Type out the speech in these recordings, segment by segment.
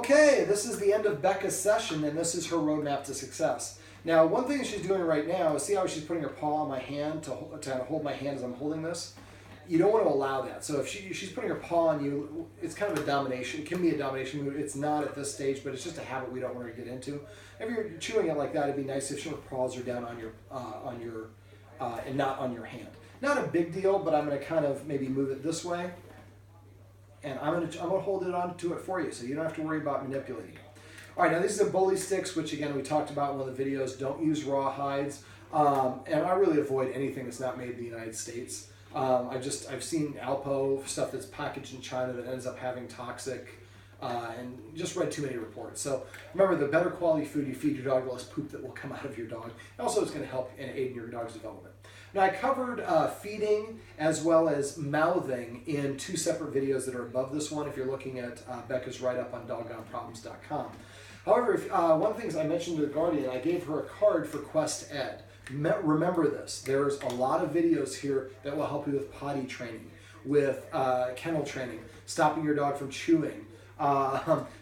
Okay, this is the end of Becca's session, and this is her roadmap to success. Now, one thing she's doing right now is see how she's putting her paw on my hand to hold my hand as I'm holding this? You don't want to allow that. So if she's putting her paw on you, it's kind of a domination. It can be a domination move. It's not at this stage, but it's just a habit we don't want her to get into. If you're chewing it like that, it'd be nice if her paws are down on your and not on your hand. Not a big deal, but I'm going to kind of maybe move it this way. And I'm going to hold it on to it for you, so you don't have to worry about manipulating it. All right, now these are the bully sticks, which again we talked about in one of the videos. Don't use raw hides, and I really avoid anything that's not made in the United States. I've seen Alpo stuff that's packaged in China that ends up having toxic, and just read too many reports. So remember, the better quality food you feed your dog, the less poop that will come out of your dog. Also, it's going to help and aid in your dog's development. Now, I covered feeding as well as mouthing in 2 separate videos that are above this one if you're looking at Becca's write-up on doggoneproblems.com. However, one of the things I mentioned to the Guardian, I gave her a card for Quest Ed. Remember this, there's a lot of videos here that will help you with potty training, with kennel training, stopping your dog from chewing,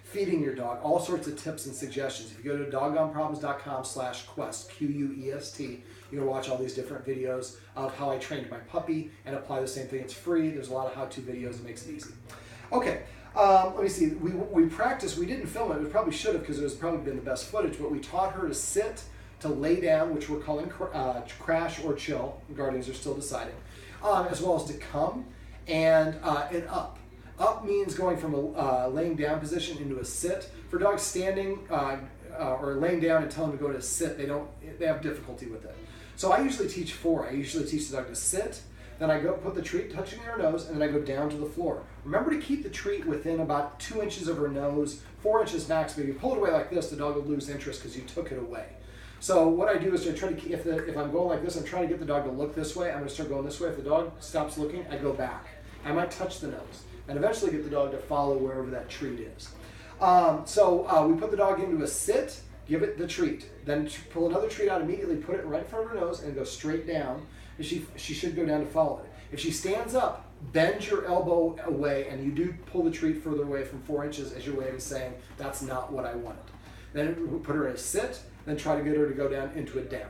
feeding your dog, all sorts of tips and suggestions. If you go to doggoneproblems.com/quest, Q-U-E-S-T, you can watch all these different videos of how I trained my puppy and apply the same thing. It's free. There's a lot of how-to videos. It makes it easy. Okay, let me see. We practiced. We didn't film it. We probably should have because it was probably been the best footage, but we taught her to sit, to lay down, which we're calling crash or chill. The Guardians are still deciding, as well as to come and up. Up means going from a laying down position into a sit. For dogs standing or laying down and tell them to go to sit, they have difficulty with it. So I usually teach 4. I usually teach the dog to sit, then I go put the treat touching her nose, and then I go down to the floor. Remember to keep the treat within about 2 inches of her nose, 4 inches max. But if you pull it away like this, the dog will lose interest because you took it away. So what I do is I try to, if I'm going like this, I'm trying to get the dog to look this way. I'm going to start going this way. If the dog stops looking, I go back. I might touch the nose and eventually get the dog to follow wherever that treat is. We put the dog into a sit, give it the treat, then pull another treat out immediately, put it right in front of her nose, and go straight down. And she should go down to follow it. If she stands up, bend your elbow away, and you do pull the treat further away from 4 inches as your way of saying, that's not what I wanted. Then put her in a sit, then try to get her to go down into a down.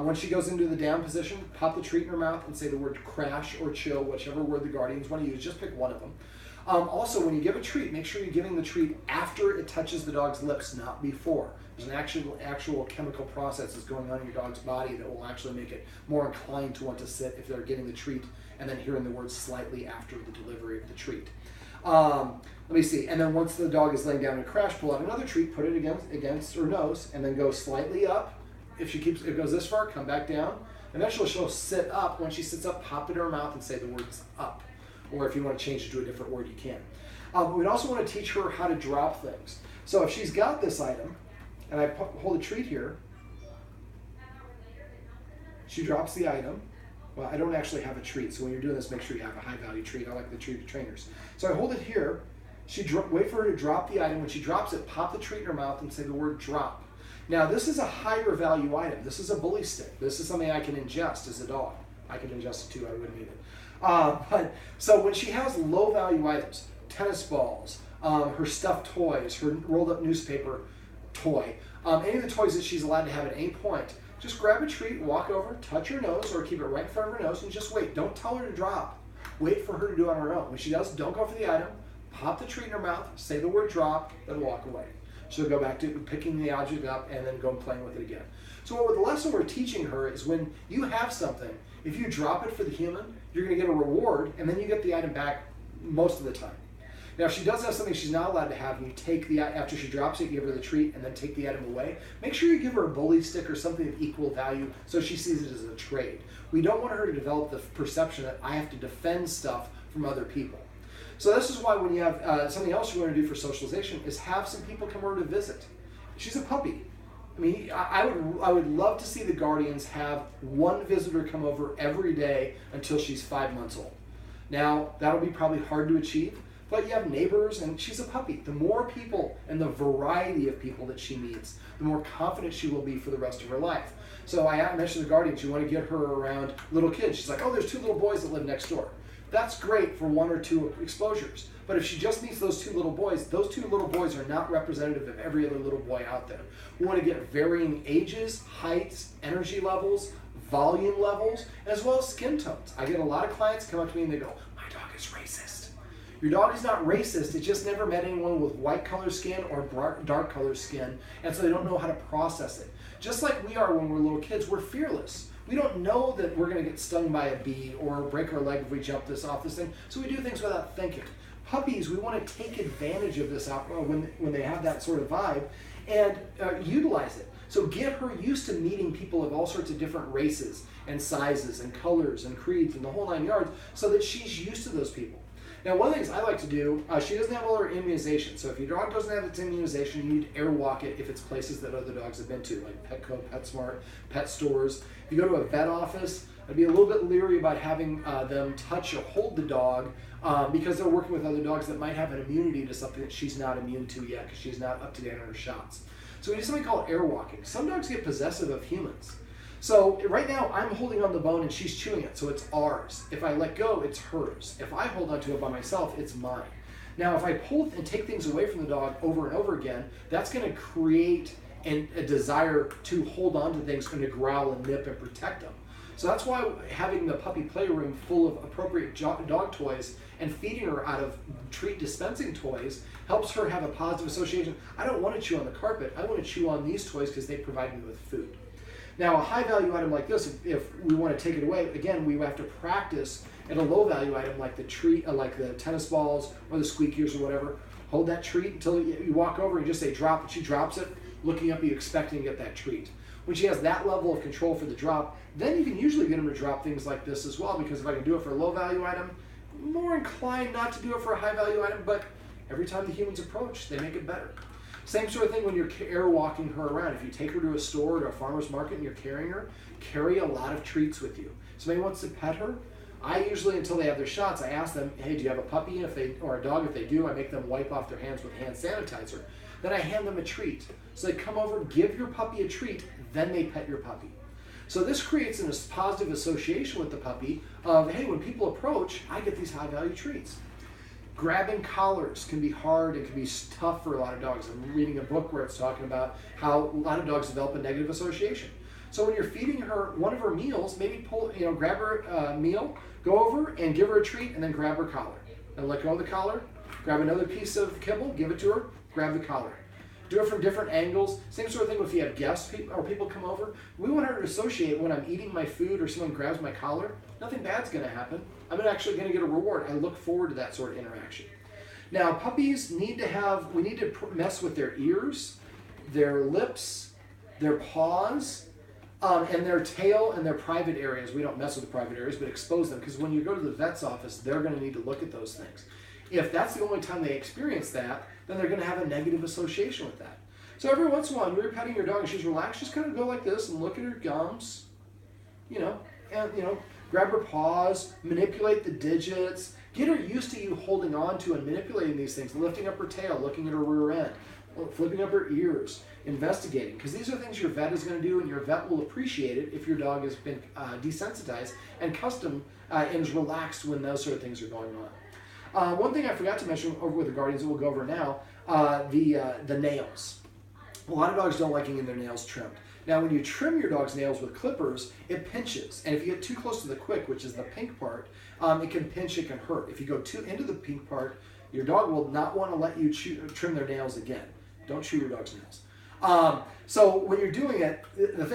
When she goes into the down position, pop the treat in her mouth and say the word crash or chill, whichever word the Guardians want to use. Just pick one of them. Also, when you give a treat, make sure you're giving the treat after it touches the dog's lips, not before. There's an actual chemical process that's going on in your dog's body that will actually make it more inclined to want to sit if they're getting the treat and then hearing the word slightly after the delivery of the treat. Let me see. And then once the dog is laying down in a crash, pull out another treat, put it against her nose, and then go slightly up. If it goes this far, come back down. Eventually she'll sit up. When she sits up, pop it in her mouth and say the words up. Or if you want to change it to a different word, you can. We'd also want to teach her how to drop things. So if she's got this item, and I hold a treat here, she drops the item. Well, I don't actually have a treat, so when you're doing this, make sure you have a high-value treat. I like the treat trainers. So I hold it here. Wait for her to drop the item. When she drops it, pop the treat in her mouth and say the word drop. Now, this is a higher value item. This is a bully stick. This is something I can ingest as a dog. I can ingest it too. I wouldn't need it. So when she has low value items, tennis balls, her stuffed toys, her rolled up newspaper toy, any of the toys that she's allowed to have at any point, just grab a treat, walk over, touch her nose, or keep it right in front of her nose, and just wait. Don't tell her to drop. Wait for her to do it on her own. When she does, don't go for the item. Pop the treat in her mouth, say the word drop, then walk away. She'll go back to picking the object up and then go and playing with it again. So the lesson we're teaching her is when you have something, if you drop it for the human, you're going to get a reward, and then you get the item back most of the time. Now, if she does have something she's not allowed to have, and you take after she drops it, you give her the treat, and then take the item away, make sure you give her a bully stick or something of equal value so she sees it as a trade. We don't want her to develop the perception that I have to defend stuff from other people. So this is why when you have something else you want to do for socialization is have some people come over to visit. She's a puppy. I mean, I would love to see the Guardians have one visitor come over every day until she's 5 months old. Now, that'll be probably hard to achieve, but you have neighbors, and she's a puppy. The more people and the variety of people that she meets, the more confident she will be for the rest of her life. So I mentioned the Guardians. You want to get her around little kids. She's like, oh, there's 2 little boys that live next door. that's great for 1 or 2 exposures. But if she just meets those 2 little boys, those 2 little boys are not representative of every other little boy out there. We want to get varying ages, heights, energy levels, volume levels, as well as skin tones. I get a lot of clients come up to me and they go, my dog is racist. Your dog is not racist, it just never met anyone with white color skin or dark color skin, and so they don't know how to process it. Just like we are when we're little kids, we're fearless. We don't know that we're going to get stung by a bee or break our leg if we jump off this thing, so we do things without thinking. Puppies, we want to take advantage of this when they have that sort of vibe and utilize it. So get her used to meeting people of all sorts of different races and sizes and colors and creeds and the whole 9 yards so that she's used to those people. Now, one of the things I like to do, she doesn't have all her immunization. So if your dog doesn't have its immunization, you need to airwalk it if it's places that other dogs have been to, like Petco, PetSmart, pet stores. If you go to a vet office, I'd be a little bit leery about having them touch or hold the dog because they're working with other dogs that might have an immunity to something that she's not immune to yet because she's not up to date on her shots. So we do something called airwalking. Some dogs get possessive of humans. So right now I'm holding on the bone and she's chewing it, so it's ours. If I let go, it's hers. If I hold onto it by myself, it's mine. Now if I pull and take things away from the dog over and over again, that's going to create a desire to hold on to things and to growl and nip and protect them. So that's why having the puppy playroom full of appropriate dog toys and feeding her out of treat dispensing toys helps her have a positive association. I don't want to chew on the carpet. I want to chew on these toys because they provide me with food. Now, a high value item like this, if we want to take it away, again, we have to practice. And a low value item like the treat, like the tennis balls or the squeakies or whatever, hold that treat until you walk over and just say drop, and she drops it, looking up, you expecting to get that treat. When she has that level of control for the drop, then you can usually get them to drop things like this as well, because if I can do it for a low value item, I'm more inclined not to do it for a high value item, but every time the humans approach, they make it better. Same sort of thing when you're airwalking her around. If you take her to a store or to a farmer's market and you're carrying her, carry a lot of treats with you. Somebody wants to pet her, I usually, until they have their shots, I ask them, hey, do you have a puppy? Or a dog? If they do, I make them wipe off their hands with hand sanitizer. Then I hand them a treat. So they come over, give your puppy a treat, then they pet your puppy. So this creates a positive association with the puppy of, hey, when people approach, I get these high value treats. Grabbing collars can be hard and can be tough for a lot of dogs. I'm reading a book where it's talking about how a lot of dogs develop a negative association. So when you're feeding her one of her meals, maybe grab her meal, go over and give her a treat, and then grab her collar. And let go of the collar, grab another piece of kibble, give it to her, grab the collar. Do it from different angles. Same sort of thing if you have guests or people come over. We want her to associate when I'm eating my food or someone grabs my collar, nothing bad's going to happen. I'm actually going to get a reward. I look forward to that sort of interaction. Now, puppies we need to mess with their ears, their lips, their paws, and their tail and their private areas. We don't mess with the private areas, but expose them, because when you go to the vet's office, they're going to need to look at those things. If that's the only time they experience that, then they're going to have a negative association with that. So every once in a while, when you're petting your dog and she's relaxed, just kind of go like this and look at her gums, and grab her paws, manipulate the digits, get her used to you holding on to and manipulating these things, lifting up her tail, looking at her rear end, flipping up her ears, investigating, because these are things your vet is going to do, and your vet will appreciate it if your dog has been desensitized and and is relaxed when those sort of things are going on. One thing I forgot to mention over with the Guardians that we'll go over now, the nails. A lot of dogs don't like getting their nails trimmed. Now, when you trim your dog's nails with clippers, it pinches. And if you get too close to the quick, which is the pink part, it can pinch, it can hurt. If you go too into the pink part, your dog will not want to let you trim their nails again. Don't chew your dog's nails. So when you're doing it, the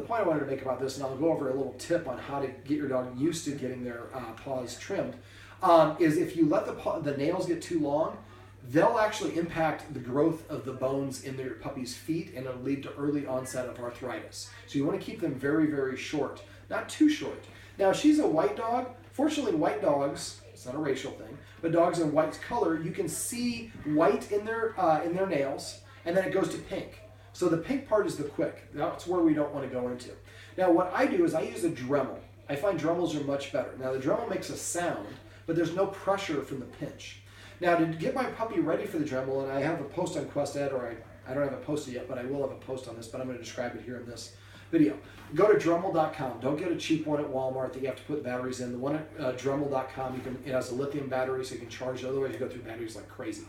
point I wanted to make about this, and I'll go over a little tip on how to get your dog used to getting their paws trimmed, is if you let the nails get too long, they'll actually impact the growth of the bones in their puppy's feet, and it'll lead to early onset of arthritis. So you want to keep them very, very short, not too short. Now, she's a white dog. Fortunately, white dogs, it's not a racial thing, but dogs in white color, you can see white in their nails, and then it goes to pink. So the pink part is the quick. That's where we don't want to go into. Now, what I do is I use a Dremel. I find Dremels are much better. Now, the Dremel makes a sound, but there's no pressure from the pinch. Now, to get my puppy ready for the Dremel, and I have a post on QuestEd, or I don't have it posted yet, but I will have a post on this, but I'm going to describe it here in this video. Go to Dremel.com. Don't get a cheap one at Walmart that you have to put batteries in. The one at Dremel.com, it has a lithium battery so you can charge it. Otherwise, you go through batteries like crazy.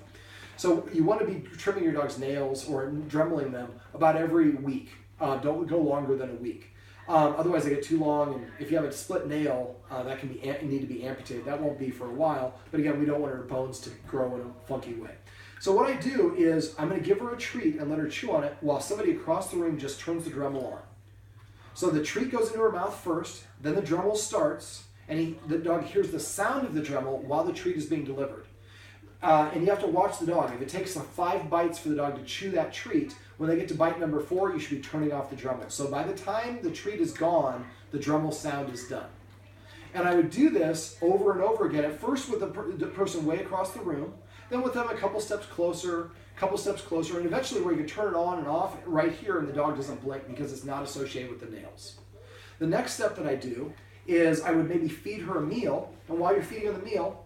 So you want to be trimming your dog's nails or dremeling them about every week. Don't go longer than a week. Otherwise, they get too long, and if you have a split nail, that can need to be amputated. That won't be for a while, but again, we don't want her bones to grow in a funky way. So what I do is I'm going to give her a treat and let her chew on it while somebody across the room just turns the Dremel on. So the treat goes into her mouth first, then the Dremel starts, and the dog hears the sound of the Dremel while the treat is being delivered. And you have to watch the dog. If it takes 5 bites for the dog to chew that treat, when they get to bite number 4, you should be turning off the Dremel. So by the time the treat is gone, the Dremel sound is done. And I would do this over and over again, at first with the person way across the room, then with them a couple steps closer, and eventually where you can turn it on and off right here and the dog doesn't blink because it's not associated with the nails. The next step that I do is I would maybe feed her a meal, and while you're feeding her the meal,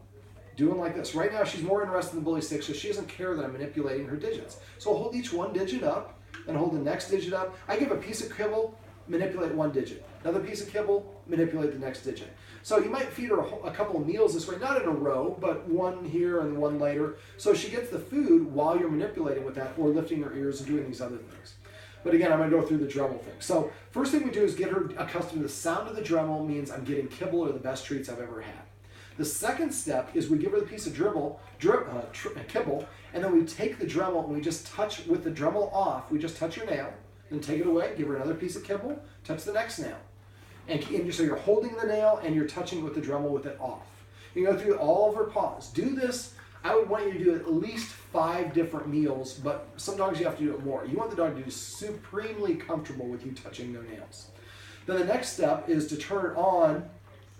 doing like this. Right now she's more interested in the bully stick, so she doesn't care that I'm manipulating her digits. So I'll hold each one digit up, and hold the next digit up. I give a piece of kibble, manipulate one digit. Another piece of kibble, manipulate the next digit. So you might feed her a couple of meals this way, not in a row, but one here and one later. So she gets the food while you're manipulating with that, or lifting her ears and doing these other things. But again, I'm going to go through the Dremel thing. So first thing we do is get her accustomed to the sound of the Dremel. Means I'm getting kibble or the best treats I've ever had. The second step is we give her the piece of kibble, and then we take the Dremel and we just touch with the Dremel off. We just touch her nail, then take it away, give her another piece of kibble, touch the next nail. So you're holding the nail and you're touching with the Dremel with it off. You go through all of her paws. Do this. I would want you to do at least 5 different meals, but some dogs you have to do it more. You want the dog to be supremely comfortable with you touching their nails. Then the next step is to turn it on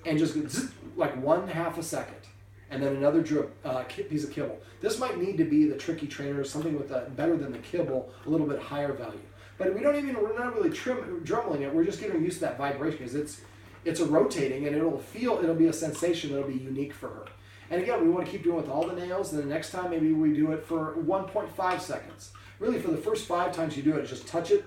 and just go zzz, like 1/2 a second, and then another piece of kibble. This might need to be the tricky trainer, something with better than the kibble, a little bit higher value. But we're not really dremeling it. We're just getting used to that vibration because it's a rotating, and it'll be a sensation that'll be unique for her. And again, we want to keep doing it with all the nails. And the next time, maybe we do it for 1.5 seconds. Really, for the first 5 times you do it, just touch it,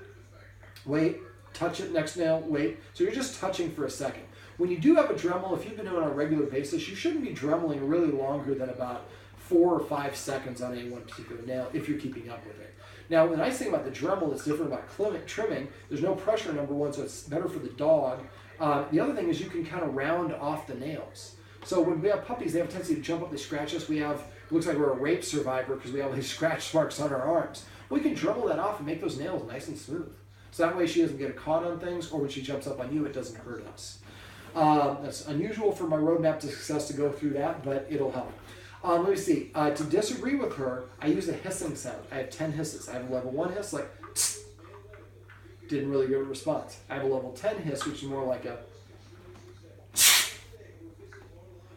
wait, touch it, next nail, wait. So you're just touching for a second. When you do have a Dremel, if you've been doing it on a regular basis, you shouldn't be dremeling really longer than about 4 or 5 seconds on any one particular nail if you're keeping up with it. Now, the nice thing about the Dremel that's different about trimming, there's no pressure, number one, so it's better for the dog. The other thing is you can kind of round off the nails. So when we have puppies, they have a tendency to jump up, they scratch us. It looks like we're a rape survivor because we have these scratch marks on our arms. We can Dremel that off and make those nails nice and smooth. So that way she doesn't get caught on things, or when she jumps up on you, it doesn't hurt us. That's unusual for my roadmap to success to go through that, but it'll help. Let me see. To disagree with her, I use a hissing sound. I have 10 hisses. I have a level 1 hiss, like, tss. Didn't really get a response. I have a level 10 hiss, which is more like a.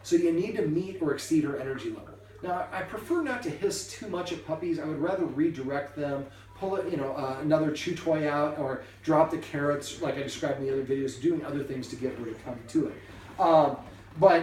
So you need to meet or exceed her energy level. Now, I prefer not to hiss too much at puppies. I would rather redirect them, pull it, another chew toy out, or drop the carrots like I described in the other videos, doing other things to get her to come to it. But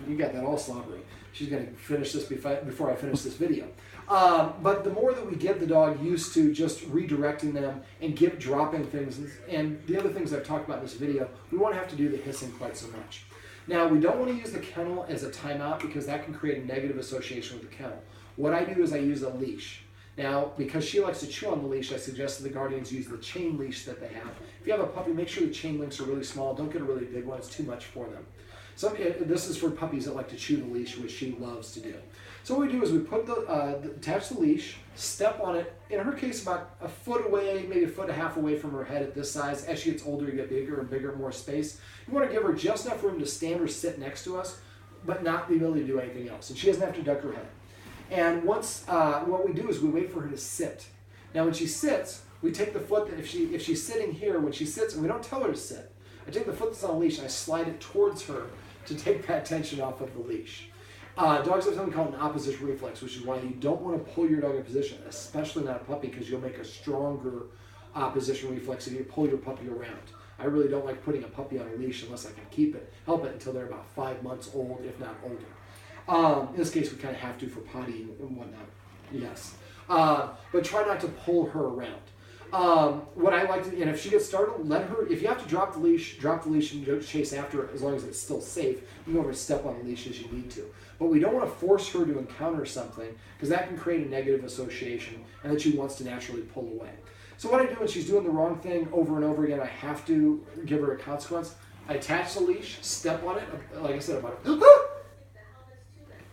you got that all slobbery. She's going to finish this before I finish this video. But the more that we get the dog used to just redirecting them and dropping things, and the other things I've talked about in this video, we won't have to do the hissing quite so much. Now, we don't want to use the kennel as a timeout because that can create a negative association with the kennel. What I do is I use a leash. Now, because she likes to chew on the leash, I suggest that the guardians use the chain leash that they have. If you have a puppy, make sure the chain links are really small. Don't get a really big one. It's too much for them. This is for puppies that like to chew the leash, which she loves to do. So what we do is we put attach the leash, step on it. In her case, about a foot away, maybe a foot and a half away from her head at this size. As she gets older, you get bigger and bigger, more space. You want to give her just enough room to stand or sit next to us, but not the ability to do anything else. And she doesn't have to duck her head. And once, what we do is we wait for her to sit. Now, when she sits, we take the foot that if she's sitting here, when she sits, and we don't tell her to sit. I take the foot that's on a leash and I slide it towards her to take that tension off of the leash. Dogs have something called an opposition reflex, which is why you don't want to pull your dog in position, especially not a puppy, because you'll make a stronger opposition reflex if you pull your puppy around. I really don't like putting a puppy on a leash unless I can help it until they're about 5 months old, if not older. In this case, we kind of have to for potty and whatnot. Yes. But try not to pull her around. What I like to, and if she gets startled, let her, if you have to drop the leash and go chase after her as long as it's still safe. You can go over and step on the leash as you need to. But we don't want to force her to encounter something because that can create a negative association and that she wants to naturally pull away. So what I do when she's doing the wrong thing over and over again, I have to give her a consequence. I attach the leash, step on it, like I said,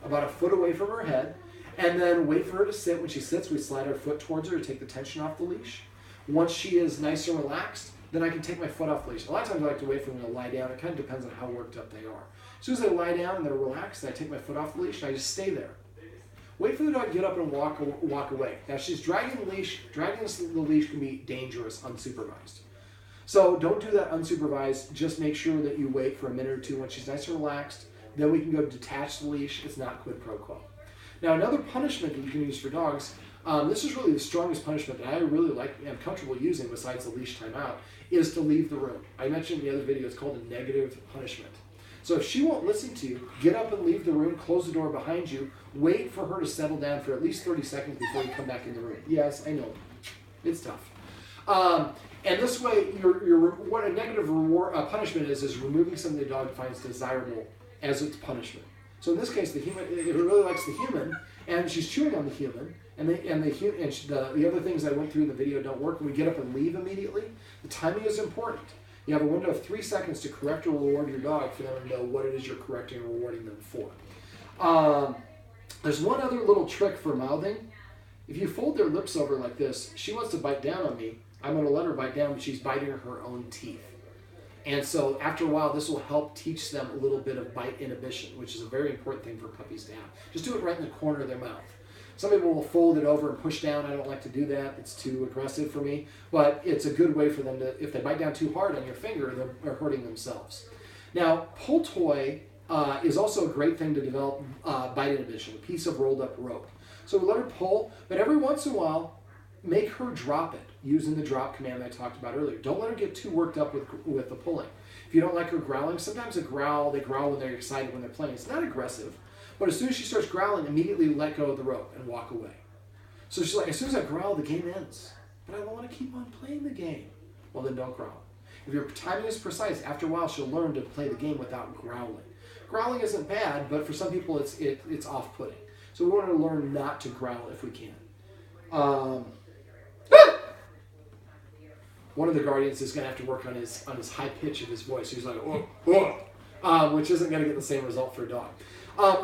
about a foot away from her head, and then wait for her to sit. When she sits, we slide our foot towards her to take the tension off the leash. Once she is nice and relaxed, then I can take my foot off the leash. A lot of times I like to wait for them to lie down. It kind of depends on how worked up they are. As soon as they lie down and they're relaxed, I take my foot off the leash and I just stay there. Wait for the dog to get up and walk away. Now, if she's dragging the leash can be dangerous unsupervised. So don't do that unsupervised. Just make sure that you wait for a minute or two when she's nice and relaxed. Then we can go detach the leash. It's not quid pro quo. Now, another punishment that you can use for dogs, this is really the strongest punishment that I really like and am comfortable using besides the leash timeout, is to leave the room. I mentioned in the other video, it's called a negative punishment. So if she won't listen to you, get up and leave the room, close the door behind you, wait for her to settle down for at least 30 seconds before you come back in the room. Yes, I know. It's tough. And this way, what a negative punishment is removing something the dog finds desirable as its punishment. So in this case, the human, it really likes the human, and she's chewing on the human, and the other things I went through in the video don't work, and we get up and leave immediately. The timing is important. You have a window of 3 seconds to correct or reward your dog for them to know what it is you're correcting and rewarding them for. There's one other little trick for mouthing. If you fold their lips over like this, she wants to bite down on me. I'm going to let her bite down, but she's biting her own teeth. And so after a while, this will help teach them a little bit of bite inhibition, which is a very important thing for puppies to have. Just do it right in the corner of their mouth. Some people will fold it over and push down. I don't like to do that. It's too aggressive for me. But it's a good way for them to, if they bite down too hard on your finger, they're hurting themselves. Now, pull toy is also a great thing to develop bite inhibition, a piece of rolled up rope. So we let her pull, but every once in a while, make her drop it using the drop command I talked about earlier. Don't let her get too worked up with the pulling. If you don't like her growling, sometimes they growl when they're excited when they're playing. It's not aggressive, but as soon as she starts growling, immediately let go of the rope and walk away. So she's like, as soon as I growl, the game ends. But I want to keep on playing the game. Well, then don't growl. If your timing is precise, after a while she'll learn to play the game without growling. Growling isn't bad, but for some people it's off-putting. So we want her to learn not to growl if we can. One of the guardians is going to have to work on his high pitch of his voice. He's like, which isn't going to get the same result for a dog.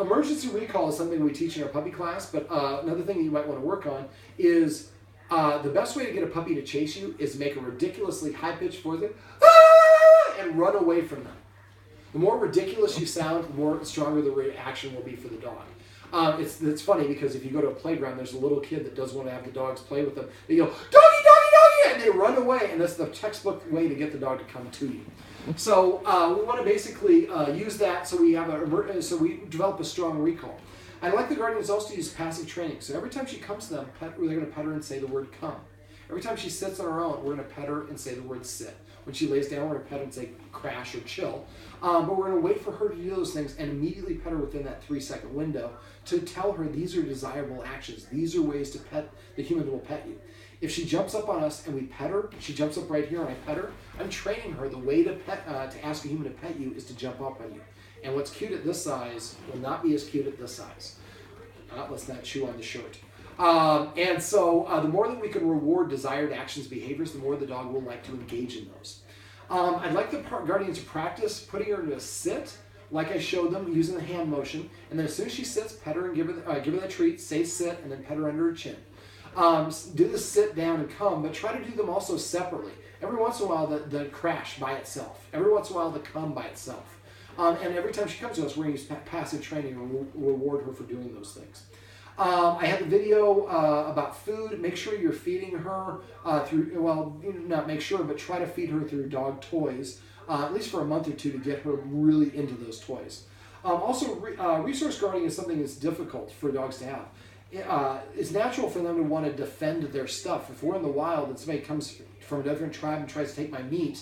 Emergency recall is something we teach in our puppy class, but another thing you might want to work on is the best way to get a puppy to chase you is make a ridiculously high-pitched voice and run away from them. The more ridiculous you sound, the more stronger the reaction will be for the dog. It's funny because if you go to a playground, there's a little kid that does want to have the dogs play with them. They go, doggy, doggy, doggy, and they run away, and that's the textbook way to get the dog to come to you. So we want to basically use that so we develop a strong recall. I like the guardians also to use passive training. So every time she comes to them, they're going to pet her and say the word come. Every time she sits on her own, we're going to pet her and say the word sit. When she lays down, we're going to pet her and say crash or chill. But we're going to wait for her to do those things and immediately pet her within that 3-second window to tell her these are desirable actions. These are ways to pet, the human will pet you. If she jumps up on us and we pet her, she jumps up right here and I pet her, I'm training her the way to ask a human to pet you is to jump up on you. And what's cute at this size will not be as cute at this size. Let's not chew on the shirt. And so the more that we can reward desired actions, behaviors, the more the dog will like to engage in those. I'd like the guardian to practice putting her into a sit, like I showed them using the hand motion. And then as soon as she sits, pet her and give her the treat, say sit, and then pet her under her chin. Do the sit down and come, but try to do them also separately. Every once in a while, the crash by itself. Every once in a while, the come by itself. And every time she comes to us, we're going to use passive training and reward her for doing those things. I had the video about food. Make sure you're feeding her not make sure, but try to feed her through dog toys, at least for a month or two to get her really into those toys. Also, resource guarding is something that's difficult for dogs to have. It's natural for them to want to defend their stuff. If we're in the wild and somebody comes from a different tribe and tries to take my meat,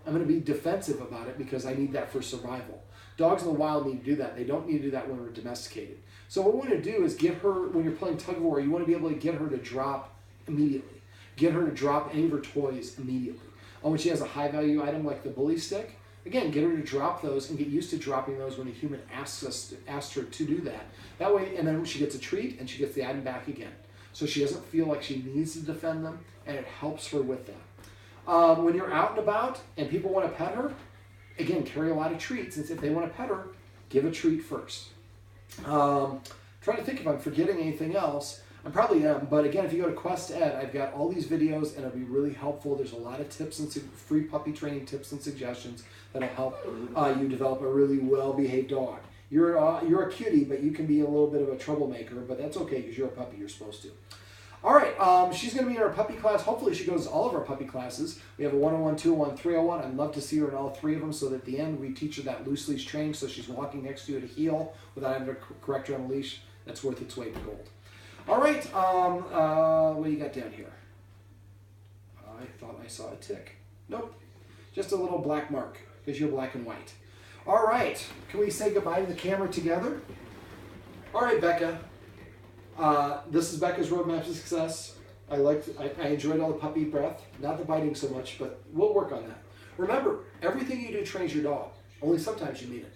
I'm going to be defensive about it because I need that for survival. Dogs in the wild need to do that. They don't need to do that when we're domesticated. So what we want to do is get her, when you're playing tug of war, you want to be able to get her to drop immediately. Get her to drop any of her toys immediately. When she has a high value item like the bully stick, again, get her to drop those and get used to dropping those when a human asks her to do that. That way, and then she gets a treat and she gets the item back again. So she doesn't feel like she needs to defend them, and it helps her with that. When you're out and about and people want to pet her, again, carry a lot of treats. And if they want to pet her, give a treat first. Trying to think if I'm forgetting anything else. I probably am, but again, if you go to Quest Ed, I've got all these videos and it'll be really helpful. There's a lot of tips and free puppy training tips and suggestions that'll help you develop a really well-behaved dog. You're a cutie, but you can be a little bit of a troublemaker, but that's okay because you're a puppy, you're supposed to. All right, she's going to be in our puppy class. Hopefully she goes to all of our puppy classes. We have a 101, 201, 301. I'd love to see her in all three of them so that at the end we teach her that loose leash training so she's walking next to you at a heel without having to correct her on a leash. That's worth its weight in gold. All right, what do you got down here? I thought I saw a tick. Nope, just a little black mark because you're black and white. All right, can we say goodbye to the camera together? All right, Becca. This is Becca's Roadmap to Success. I enjoyed all the puppy breath, not the biting so much, but we'll work on that. Remember, everything you do trains your dog. Only sometimes you need it.